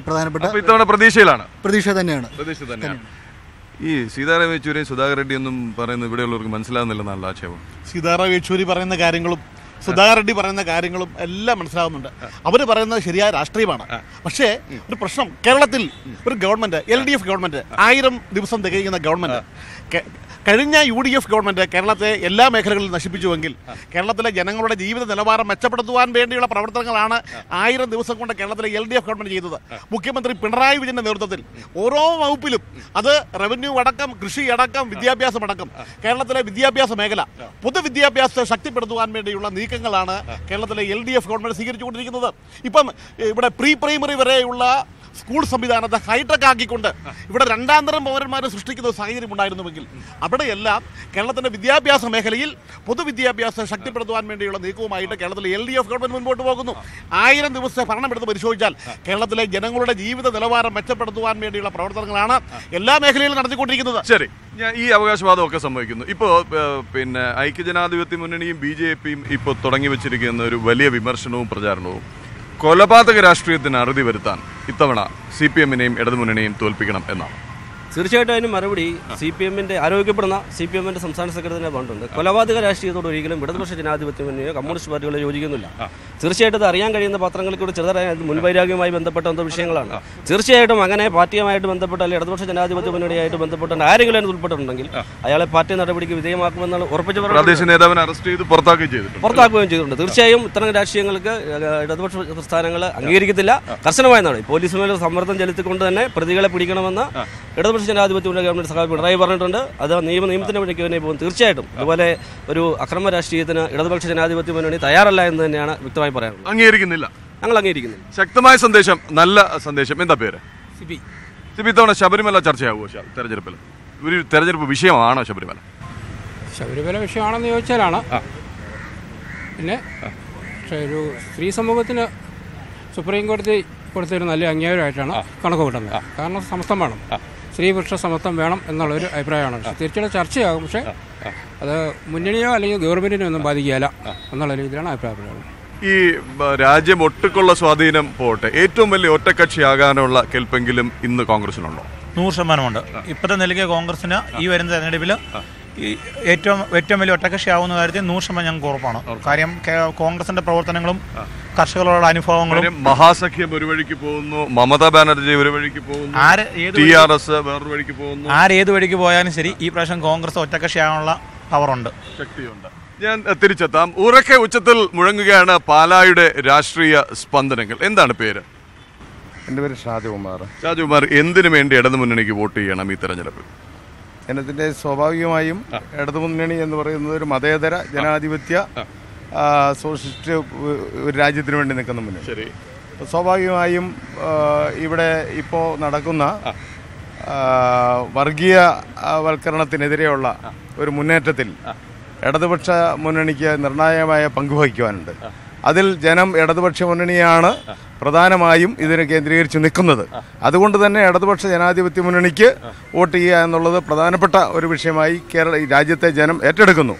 പ്രധാനപ്പെട്ട. പ്രതീക്ഷ തന്നെയാണ്. ഈ സീതാറാം യെച്ചൂരിയും സുധാകർ റെഡ്ഡി എന്നും പറയുന്നത് ഇവിടെയുള്ളവർക്ക് മനസ്സിലാകുന്നില്ലെന്നാണ് ആക്ഷേപം. സീതാറാം യെച്ചൂരി പറയുന്ന കാര്യങ്ങളും സുധാകർ റെഡ്ഡി പറയുന്ന കാര്യങ്ങളും എല്ലാം മനസ്സിലാകുന്നുണ്ട്. അവർ പറയുന്നത് ശരിയായ രാഷ്ട്രീയമാണ്. പക്ഷേ ഒരു പ്രശ്നം, കേരളത്തിൽ ഒരു ഗവൺമെന്റ്, LDF ഗവൺമെന്റ്, 1000 ദിവസം തികയുന്ന ഗവൺമെന്റ്, കഴിഞ്ഞ UDF ഗവൺമെന്റ് കേരളത്തെ എല്ലാ മേഖലകളിലും നശിപ്പിച്ചുവെങ്കിൽ കേരളത്തിലെ ജനങ്ങളുടെ ജീവിത നിലവാരം മെച്ചപ്പെടുത്തുവാൻ വേണ്ടിയുള്ള പ്രവർത്തനങ്ങളാണ് 1000 ദിവസം കൊണ്ട് കേരളത്തിലെ LDF ഗവൺമെന്റ് ചെയ്തത്. മുഖ്യമന്ത്രി പിണറായി വിജയന്റെ നേതൃത്വത്തിൽ ഓരോ വകുപ്പിലും, അത് റവന്യൂ അടക്കം, കൃഷി അടക്കം, വിദ്യാഭ്യാസം അടക്കം, കേരളത്തിലെ വിദ്യാഭ്യാസ മേഖല, പൊതുവിദ്യാഭ്യാസത്തെ ശക്തിപ്പെടുത്തുവാൻ വേണ്ടിയുള്ള നീക്കങ്ങളാണ് കേരളത്തിലെ LDF ഗവൺമെന്റ് സ്വീകരിച്ചുകൊണ്ടിരിക്കുന്നത്. ഇപ്പം ഇവിടെ പ്രീ പ്രൈമറി വരെയുള്ള സ്കൂൾ സംവിധാനത്തെ ഹൈടെക് ആക്കിക്കൊണ്ട് ഇവിടെ 2ാം തരം പൗരന്മാരെ സൃഷ്ടിക്കുന്ന ഒരു സാഹചര്യം ഉണ്ടായിരുന്നുവെങ്കിൽ അവിടെയെല്ലാം കേരളത്തിൻ്റെ വിദ്യാഭ്യാസ മേഖലയിൽ പൊതുവിദ്യാഭ്യാസം ശക്തിപ്പെടുത്തുവാൻ വേണ്ടിയുള്ള നീക്കവുമായിട്ട് കേരളത്തിലെ LDF ഗവൺമെന്റ് മുൻപോട്ട് പോകുന്നു. 1000 ദിവസത്തെ ഭരണമെടുത്ത് പരിശോധിച്ചാൽ കേരളത്തിലെ ജനങ്ങളുടെ ജീവിത നിലവാരം മെച്ചപ്പെടുത്തുവാൻ വേണ്ടിയുള്ള പ്രവർത്തനങ്ങളാണ് എല്ലാ മേഖലയിലും നടത്തിക്കൊണ്ടിരിക്കുന്നത്. ശരി, ഞാൻ ഈ അവകാശവാദമൊക്കെ സംഭവിക്കുന്നു. ഇപ്പോൾ ഐക്യജനാധിപത്യ മുന്നണിയും BJPയും ഇപ്പോൾ തുടങ്ങി വെച്ചിരിക്കുന്ന ഒരു വലിയ വിമർശനവും പ്രചാരണവും കൊലപാതക രാഷ്ട്രീയത്തിന് അറുതി വരുത്താൻ ഇത്തവണ CPMനെയും ഇടതുമുന്നണിയെയും തോൽപ്പിക്കണം എന്നാണ്. തീർച്ചയായിട്ടും അതിന് മറുപടി CPMന്റെ ആരോഗ്യപ്പെടുന്ന CPMന്റെ സംസ്ഥാന സെക്രട്ടറിയുടെ ഫണ്ടുണ്ട്. കൊലപാതക രാഷ്ട്രീയത്തോട് ഒരിക്കലും ഇടതുപക്ഷ ജനാധിപത്യ മുന്നണിയോ കമ്മ്യൂണിസ്റ്റ് പാർട്ടികളോ യോജിക്കുന്നില്ല. തീർച്ചയായിട്ടും അത് അറിയാൻ കഴിയുന്ന പത്രങ്ങളിൽ കൂടി ചെറുതായ മുൻവൈരാഗ്യവുമായി ബന്ധപ്പെട്ട എന്തോ വിഷയങ്ങളാണ്. തീർച്ചയായിട്ടും അങ്ങനെ പാർട്ടിയുമായിട്ട് ബന്ധപ്പെട്ട അല്ലെങ്കിൽ ഇടതുപക്ഷ ജനാധിപത്യ മുന്നണിയായിട്ട് ബന്ധപ്പെട്ട് ആരെങ്കിലും അതിന് ഉൾപ്പെട്ടിട്ടുണ്ടെങ്കിൽ അയാളെ പാർട്ടി നടപടിക്ക് വിധേയമാക്കുമെന്നാണ് ഉറപ്പിച്ച് പുറത്താക്കുകയും ചെയ്തിട്ടുണ്ട്. തീർച്ചയായും ഇത്തരം രാഷ്ട്രീയങ്ങൾക്ക് ഇടതുപക്ഷ പ്രസ്ഥാനങ്ങൾ അംഗീകരിക്കത്തില്ല. കർശനമായെന്നാണ് പോലീസ് മേലെ സമ്മർദ്ദം ചെലുത്തിക്കൊണ്ട് തന്നെ പ്രതികളെ പിടിക്കണമെന്ന് ഇടതുപക്ഷ ജനാധിപത്യ ഗവൺമെന്റ് സഹായം പിണറായി പറഞ്ഞിട്ടുണ്ട്. അത് നിയമത്തിന്റെ വഴിക്ക് തന്നെ പോകും. തീർച്ചയായിട്ടും അതുപോലെ ഒരു അക്രമ രാഷ്ട്രീയത്തിന് ഇടതുപക്ഷ ജനാധിപത്യ മുന്നണി തയ്യാറല്ല എന്ന് തന്നെയാണ് വ്യക്തമായി പറയാനുള്ളത്. അംഗീകരിക്കുന്നില്ല. ഞങ്ങൾ അംഗീകരിക്കുന്നില്ല. ശക്തമായ സന്ദേശം, നല്ല സന്ദേശം. എന്താ പേര്? സിബി. ഇത്തവണ ശബരിമല ചർച്ചയാകുമോ തെരഞ്ഞെടുപ്പിൽ? ഒരു തെരഞ്ഞെടുപ്പ് വിഷയമാണോ ശബരിമല? ശബരിമല വിഷയമാണെന്ന് ചോദിച്ചാലാണ്. പിന്നെ പക്ഷേ ഒരു സ്ത്രീ സമൂഹത്തിന് സുപ്രീം കോടതി കൊടുത്തൊരു നല്ല അംഗീകാരമായിട്ടാണ് കണക്ക് കൂട്ടുന്നത്. കാരണം സമത്വം വേണം, സ്ത്രീ പുരുഷ സമത്വം വേണം എന്നുള്ളൊരു അഭിപ്രായമാണ്. തീർച്ചയായിട്ടും ചർച്ചയാകും. പക്ഷേ അത് മുന്നണിയോ അല്ലെങ്കിൽ ഗവൺമെൻറ്റിനോ ഒന്നും ബാധിക്കുകയില്ല എന്നുള്ള രീതിയിലാണ് അഭിപ്രായപ്പെടുന്നത്. ഈ രാജ്യം ഒട്ടുക്കുള്ള സ്വാധീനം പോട്ടെ, ഏറ്റവും വലിയ ഒറ്റക്കക്ഷിയാകാനുള്ള കെൽപ്പെങ്കിലും ഇന്ന് കോൺഗ്രസിനുണ്ടോ? 100% ഇപ്പോഴത്തെ നിലയ്ക്ക് കോൺഗ്രസിന് ഈ വരുന്ന തെരഞ്ഞെടുപ്പിൽ ഈ ഏറ്റവും വലിയ ഒറ്റക്കക്ഷിയാവുന്ന കാര്യത്തിൽ 100% ഞങ്ങൾക്ക് ഉറപ്പാണ്. കാര്യം കോൺഗ്രസിന്റെ പ്രവർത്തനങ്ങളും കർഷകരുടെ അനുഭവങ്ങളും. മഹാസഖ്യം ഒരു വഴിക്ക് പോകുന്നു, മമതാ ബാനർജി ഒരു വഴിക്ക് പോകുന്നു, TRS വേറൊരു വഴിക്ക് പോകുന്നു. ആരേത് വഴിക്ക് പോയാലും ശരി, ഈ പ്രാവശ്യം കോൺഗ്രസ് ഒറ്റക്കക്ഷിയാകാനുള്ള പവറുണ്ട്, ശക്തിയുണ്ട്. ഞാൻ തിരിച്ചെത്താം. ഉറക്കെ ഉച്ചത്തിൽ മുഴങ്ങുകയാണ് പാലായുടെ രാഷ്ട്രീയ സ്പന്ദനങ്ങൾ. എന്താണ് പേര്? എൻ്റെ പേര് ഷാജകുമാർ. ഷാജകുമാർ, എന്തിനു വേണ്ടി ഇടതുമുന്നണിക്ക് വോട്ട് ചെയ്യണം ഈ തെരഞ്ഞെടുപ്പിൽ? എന്നതിൻ്റെ സ്വാഭാവികമായും ഇടതുമുന്നണി എന്ന് പറയുന്നത് ഒരു മതേതര ജനാധിപത്യ സോഷ്യലിസ്റ്റ് ഒരു രാജ്യത്തിന് വേണ്ടി നിൽക്കുന്ന മുന്നണി. ശരി. സ്വാഭാവികമായും ഇവിടെ ഇപ്പോൾ നടക്കുന്ന വർഗീയ വൽക്കരണത്തിനെതിരെയുള്ള ഒരു മുന്നേറ്റത്തിൽ ഇടതുപക്ഷ മുന്നണിക്ക് നിർണായകമായ പങ്കുവഹിക്കുവാനുണ്ട്. അതിൽ ജനം ഇടതുപക്ഷ മുന്നണിയാണ് പ്രധാനമായും ഇതിനെ കേന്ദ്രീകരിച്ച് നിൽക്കുന്നത്. അതുകൊണ്ട് തന്നെ ഇടതുപക്ഷ ജനാധിപത്യ മുന്നണിക്ക് വോട്ട് ചെയ്യുക എന്നുള്ളത് പ്രധാനപ്പെട്ട ഒരു വിഷയമായി രാജ്യത്തെ ജനം ഏറ്റെടുക്കുന്നു.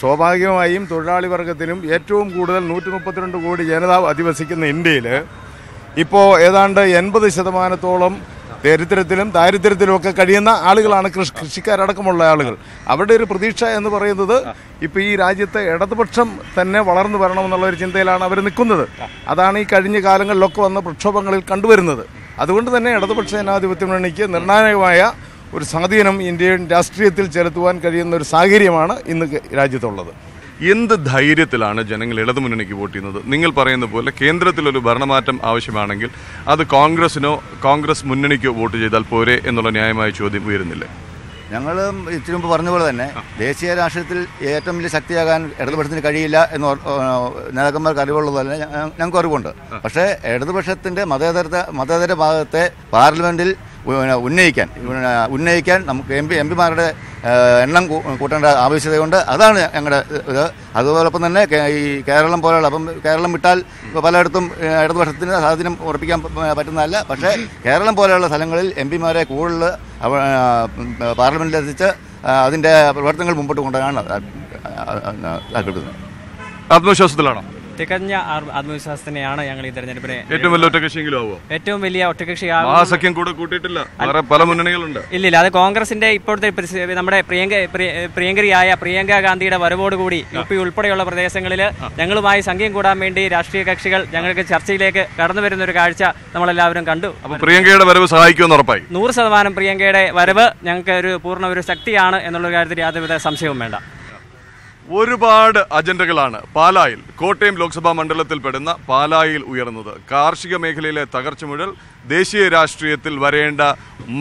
സ്വാഭാവികമായും തൊഴിലാളി വർഗത്തിനും ഏറ്റവും കൂടുതൽ 132 കോടി ജനത അധിവസിക്കുന്ന ഇന്ത്യയിൽ ഇപ്പോൾ ഏതാണ്ട് 80% ദരിദ്രത്തിലും ദാരിദ്ര്യത്തിലുമൊക്കെ കഴിയുന്ന ആളുകളാണ് കൃഷിക്കാരടക്കമുള്ള ആളുകൾ. അവരുടെ ഒരു പ്രതീക്ഷ എന്ന് പറയുന്നത് ഇപ്പോൾ ഈ രാജ്യത്തെ ഇടതുപക്ഷം തന്നെ വളർന്നു വരണമെന്നുള്ള ഒരു ചിന്തയിലാണ് അവർ നിൽക്കുന്നത്. അതാണ് ഈ കഴിഞ്ഞ കാലങ്ങളിലൊക്കെ വന്ന പ്രക്ഷോഭങ്ങളിൽ കണ്ടുവരുന്നത്. അതുകൊണ്ട് തന്നെ ഇടതുപക്ഷ ജനാധിപത്യ മുന്നണിക്ക് നിർണായകമായ ഒരു സ്വാധീനം ഇന്ത്യൻ രാഷ്ട്രീയത്തിൽ ചെലുത്തുവാൻ കഴിയുന്ന ഒരു സാഹചര്യമാണ് ഇന്ന് രാജ്യത്തുള്ളത്. എന്ത് ധൈര്യത്തിലാണ് ജനങ്ങൾ ഇടതുമുന്നണിക്ക് വോട്ട് ചെയ്യുന്നത്? നിങ്ങൾ പറയുന്ന പോലെ കേന്ദ്രത്തിലൊരു ഭരണമാറ്റം ആവശ്യമാണെങ്കിൽ അത് കോൺഗ്രസ് മുന്നണിക്കോ വോട്ട് ചെയ്താൽ പോരെ എന്നുള്ള ന്യായമായ ചോദ്യം ഉയരുന്നില്ലേ? ഞങ്ങൾ ഇത്തിരി മുമ്പ് പറഞ്ഞ പോലെ തന്നെ ദേശീയ രാഷ്ട്രീയത്തിൽ ഏറ്റവും വലിയ ശക്തിയാകാൻ ഇടതുപക്ഷത്തിന് കഴിയില്ല എന്ന് നേതാക്കന്മാർക്ക് അറിവുള്ളത് തന്നെ ഞങ്ങൾക്ക് അറിവുണ്ട്. പക്ഷേ ഇടതുപക്ഷത്തിൻ്റെ മതേതര ഭാഗത്തെ പാർലമെൻറ്റിൽ ഉന്നയിക്കാൻ നമുക്ക് എം പിമാരുടെ എണ്ണം കൂട്ടേണ്ട ആവശ്യതയുണ്ട്. അതാണ് ഞങ്ങളുടെ ഇത്. അതോടൊപ്പം തന്നെ ഈ കേരളം പോലെയുള്ള, അപ്പം കേരളം വിട്ടാൽ പലയിടത്തും ഇടതുപക്ഷത്തിന് സ്വാധീനം ഉറപ്പിക്കാൻ പറ്റുന്നതല്ല. പക്ഷേ കേരളം പോലെയുള്ള സ്ഥലങ്ങളിൽ എം പിമാരെ കൂടുതൽ പാർലമെൻറ്റിലെത്തിച്ച് അതിൻ്റെ പ്രവർത്തനങ്ങൾ മുമ്പോട്ട് കൊണ്ടുപോകാനാണ് താല്പര്യപ്പെടുന്നത്. ആത്മവിശ്വാസത്തിലാണോ? തികഞ്ഞ ആത്മവിശ്വാസത്തിനെയാണ് ഞങ്ങൾ ഈ തെരഞ്ഞെടുപ്പിനെ ഏറ്റവും വലിയ ഒറ്റകക്ഷിയെങ്കിലും ആവുമോ? ഏറ്റവും വലിയ ഒറ്റകക്ഷിയാകും. മഹാസഖ്യം കൂടെ കൂട്ടിയിട്ടില്ല, പല മുന്നണികളുണ്ട്. ഇല്ലില്ല, അത് കോൺഗ്രസിന്റെ ഇപ്പോഴത്തെ നമ്മുടെ പ്രിയങ്കരിയായ പ്രിയങ്ക ഗാന്ധിയുടെ വരവോടുകൂടി UP ഉൾപ്പെടെയുള്ള പ്രദേശങ്ങളിൽ ഞങ്ങളുമായി സഖ്യം കൂടാൻ വേണ്ടി രാഷ്ട്രീയ കക്ഷികൾ ഞങ്ങൾക്ക് ചർച്ചയിലേക്ക് കടന്നു വരുന്ന ഒരു കാഴ്ച നമ്മളെല്ലാവരും കണ്ടു. പ്രിയങ്കയുടെ വരവ് സഹായിക്കുമെന്ന് ഉറപ്പായി. 100% പ്രിയങ്കയുടെ വരവ് ഞങ്ങൾക്ക് പൂർണ്ണ ഒരു ശക്തിയാണ് എന്നുള്ള കാര്യത്തിൽ യാതൊരുവിധ സംശയവും വേണ്ട. ഒരുപാട് അജണ്ടകളാണ് പാലായിൽ, കോട്ടയം ലോക്സഭാ മണ്ഡലത്തിൽപ്പെടുന്ന പാലായിൽ ഉയർന്നത്. കാർഷിക മേഖലയിലെ തകർച്ച മുതൽ ദേശീയ രാഷ്ട്രീയത്തിൽ വരേണ്ട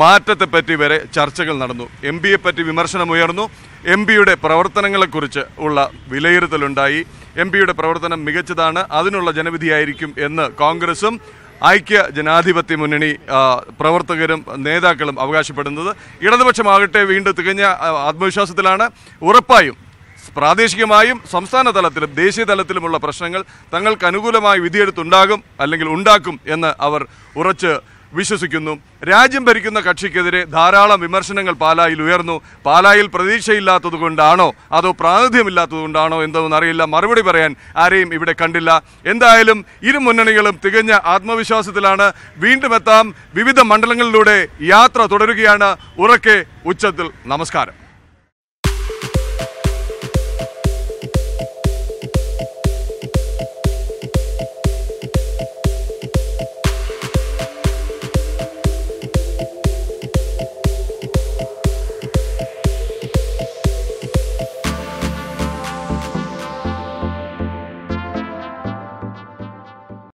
മാറ്റത്തെപ്പറ്റി വരെ ചർച്ചകൾ നടന്നു. MPയെ പറ്റി വിമർശനമുയർന്നു. MPയുടെ പ്രവർത്തനങ്ങളെക്കുറിച്ച് ഉള്ള വിലയിരുത്തലുണ്ടായി. MPയുടെ പ്രവർത്തനം മികച്ചതാണ്, അതിനുള്ള ജനവിധിയായിരിക്കും എന്ന് കോൺഗ്രസും ഐക്യ ജനാധിപത്യ മുന്നണി പ്രവർത്തകരും നേതാക്കളും അവകാശപ്പെടുന്നത്. ഇടതുപക്ഷമാകട്ടെ വീണ്ടും തികഞ്ഞ ആത്മവിശ്വാസത്തിലാണ്. ഉറപ്പായും പ്രാദേശികമായും സംസ്ഥാന തലത്തിലും ദേശീയ തലത്തിലുമുള്ള പ്രശ്നങ്ങൾ തങ്ങൾക്ക് അനുകൂലമായി വിധിയെടുത്തുണ്ടാകും, അല്ലെങ്കിൽ ഉണ്ടാക്കും എന്ന് അവർ ഉറച്ച് വിശ്വസിക്കുന്നു. രാജ്യം ഭരിക്കുന്ന കക്ഷിക്കെതിരെ ധാരാളം വിമർശനങ്ങൾ പാലായിൽ ഉയർന്നു. പാലായിൽ പ്രതീക്ഷയില്ലാത്തത് കൊണ്ടാണോ അതോ പ്രാതിനിധ്യമില്ലാത്തത് കൊണ്ടാണോ എന്നറിയില്ല. മറുപടി പറയാൻ ആരെയും ഇവിടെ കണ്ടില്ല. എന്തായാലും ഇരു മുന്നണികളും തികഞ്ഞ ആത്മവിശ്വാസത്തിലാണ്. വീണ്ടും എത്താം. വിവിധ മണ്ഡലങ്ങളിലൂടെ യാത്ര തുടരുകയാണ്. ഉറക്കെ ഉച്ചത്തിൽ നമസ്കാരം.